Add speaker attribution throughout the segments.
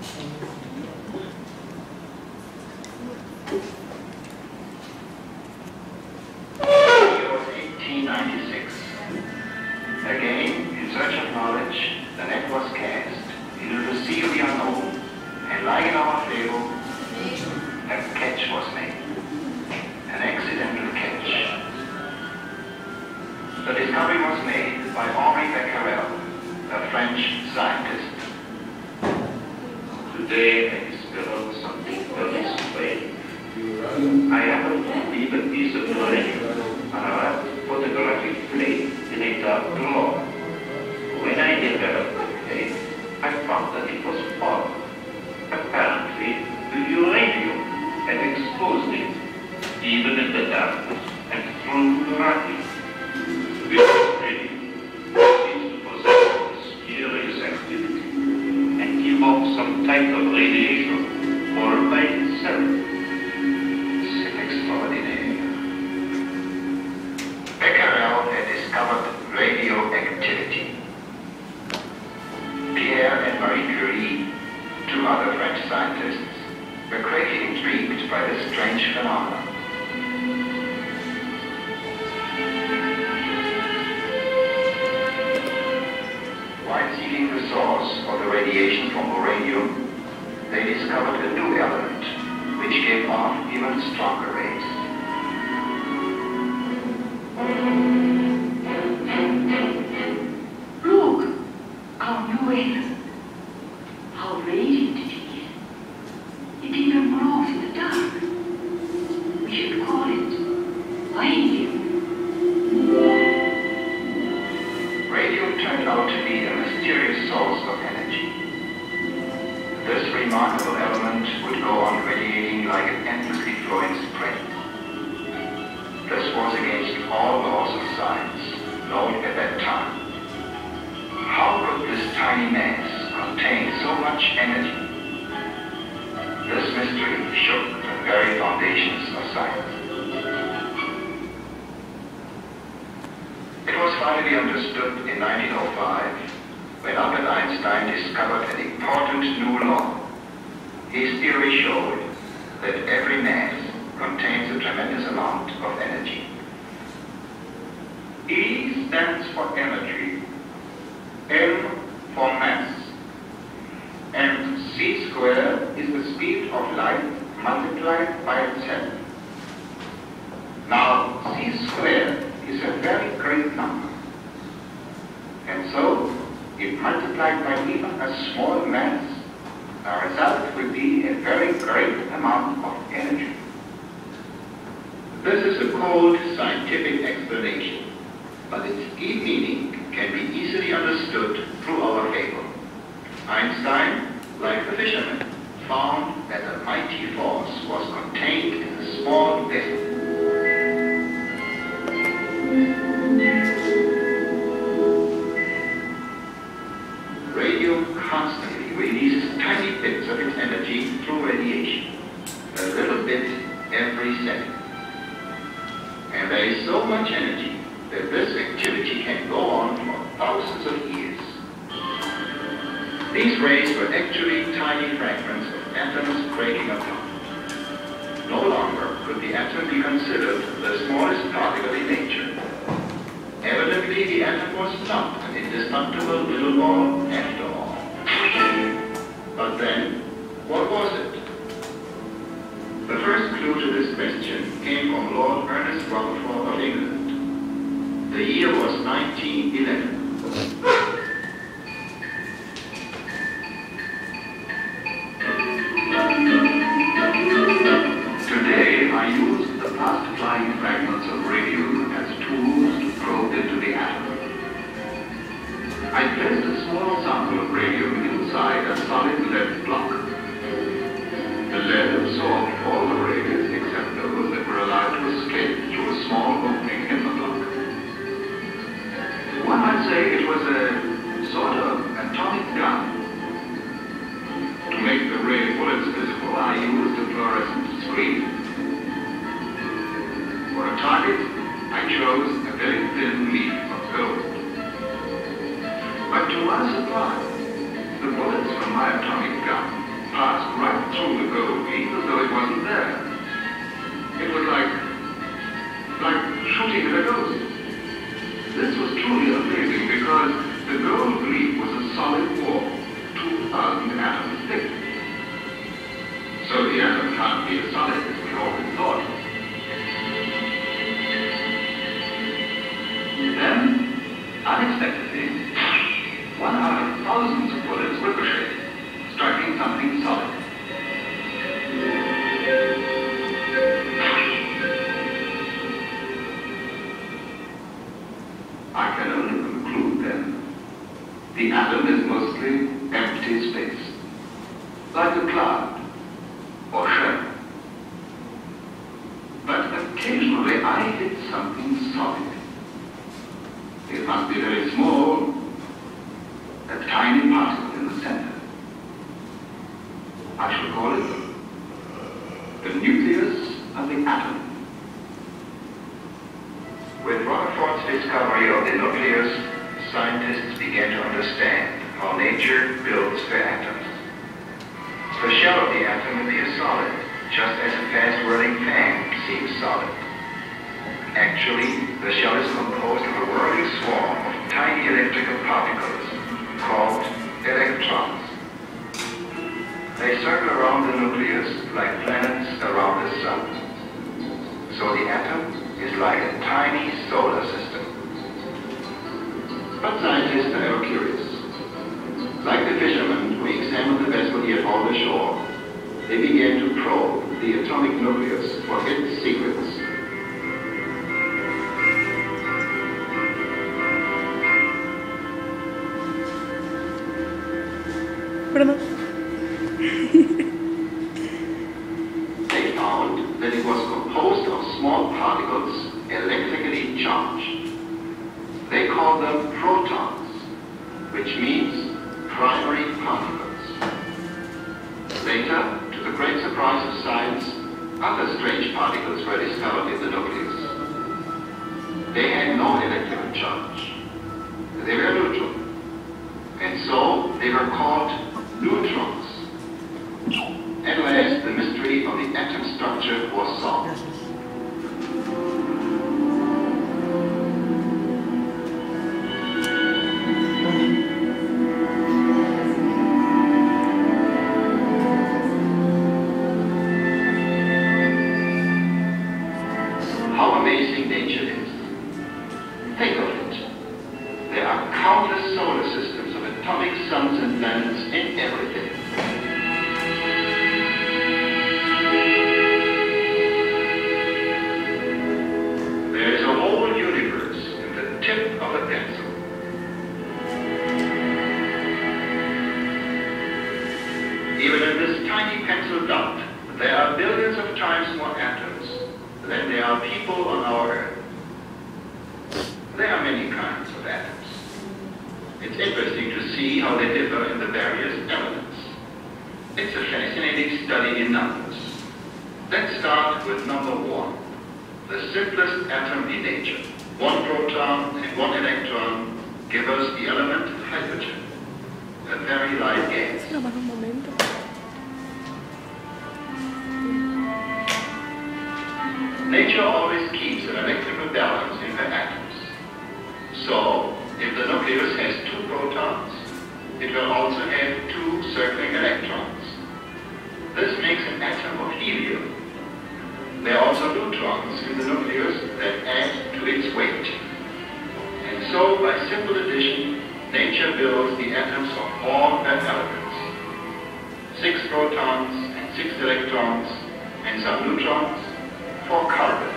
Speaker 1: 1896. Again, in search of knowledge, the net was cast into the sea of the unknown, and like in our fable, a catch was made. An accidental catch. The discovery was made by Henri Becquerel, a French scientist. Today I discovered something very strange. I happened to leave a piece of uranium on a photographic plate in a dark drawer. When I developed the plate, I found that it was full. Apparently, the uranium had exposed it, even in the darkness, and through gravity. This plate seems to possess mysterious activity and give off some type of radiation all by itself. Becquerel had discovered radioactivity. Pierre and Marie Curie, two other French scientists, were greatly intrigued by this strange phenomenon. While seeking the source of the radiation from uranium, they discovered a new element which gave off even stronger rays.
Speaker 2: Look, our new element. How radiant it is. It even glows in the dark. We should call it radium.
Speaker 1: Radium turned out to be a mysterious source of energy. This remarkable element would go on radiating like an endlessly flowing spring. This was against all laws of science known at that time. How could this tiny mass contain so much energy? This mystery shook the very foundations of science. It was finally understood in 1905 when Albert Einstein discovered an important new law. His theory showed that every mass contains a tremendous amount of energy. E stands for energy, M for mass, and c squared is the speed of light multiplied by itself. Now, c squared is a very great number, and so, if multiplied by even a small mass, the result will be a very great amount of energy. This is a cold scientific explanation, but its deep meaning can be easily understood through our fable. Einstein, like the fisherman, found that a mighty force was contained in a small vessel. Radium constantly releases tiny bits of its energy through radiation, a little bit every second. And there is so much energy that this activity can go on for thousands of years. These rays were actually tiny fragments of atoms breaking apart. No longer could the atom be considered the smallest particle in nature. Evidently, the atom was not an indestructible little ball after all. But then, what was it? The first clue to this question came from Lord Ernest Rutherford of England. The year was 1911. Today, I use the fast flying fragments of radium as tools to probe into the atom. I placed a small sample of radium inside a solid lead block. The lead absorbed all the rays except those that were allowed to escape through a small opening in the block.
Speaker 3: like a cloud or shrimp. But occasionally I hit something solid. It must be very small, a tiny particle in the center. I shall call it the nucleus of the atom.
Speaker 1: With Rutherford's discovery of the nucleus, scientists began to understand how nature builds the atoms. The shell of the atom appears solid, just as a fast-whirling fan seems solid. Actually, the shell is composed of a whirling swarm of tiny electrical particles called electrons. They circle around the nucleus like planets around the sun. So the atom is like a tiny solar system.
Speaker 3: But scientists are ever curious. Like the fishermen who examined the vessel he had hauled ashore, they began to probe the atomic nucleus for its secrets. They found that it was composed of small particles electrically charged. They called them protons, which means primary particles. Later, to the great surprise of science, other strange particles were discovered in the nucleus. They had no electrical charge. They were neutral. And so they were called neutrons. At last, the mystery of the atom structure was solved. How amazing nature is. Think of it. There are countless solar systems of atomic suns and planets in everything. There is a whole universe in the tip of a pencil. Even in this tiny pencil dot, there are billions of times more atoms than there are people on our Earth. There are many kinds of atoms. It's interesting to see how they differ in the various elements. It's a fascinating study in numbers. Let's start with number 1, the simplest atom in nature. 1 proton and 1 electron give us the element hydrogen, a very light gas. Nature always keeps an electrical balance in her atoms. So, if the nucleus has 2 protons, it will also have 2 circling electrons. This makes an atom of helium. There are also neutrons in the nucleus that add to its weight. And so, by simple addition, nature builds the atoms of all her elements. 6 protons and 6 electrons and some neutrons for carbon.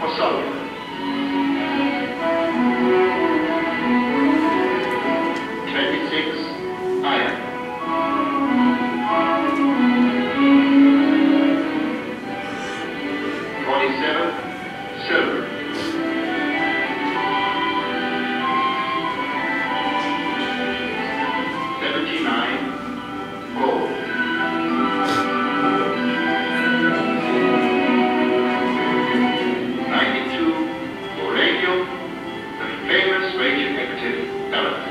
Speaker 3: For sulfur. 26, iron. 47, silver. 79, gold. 92, uranium, the famous radioactive element.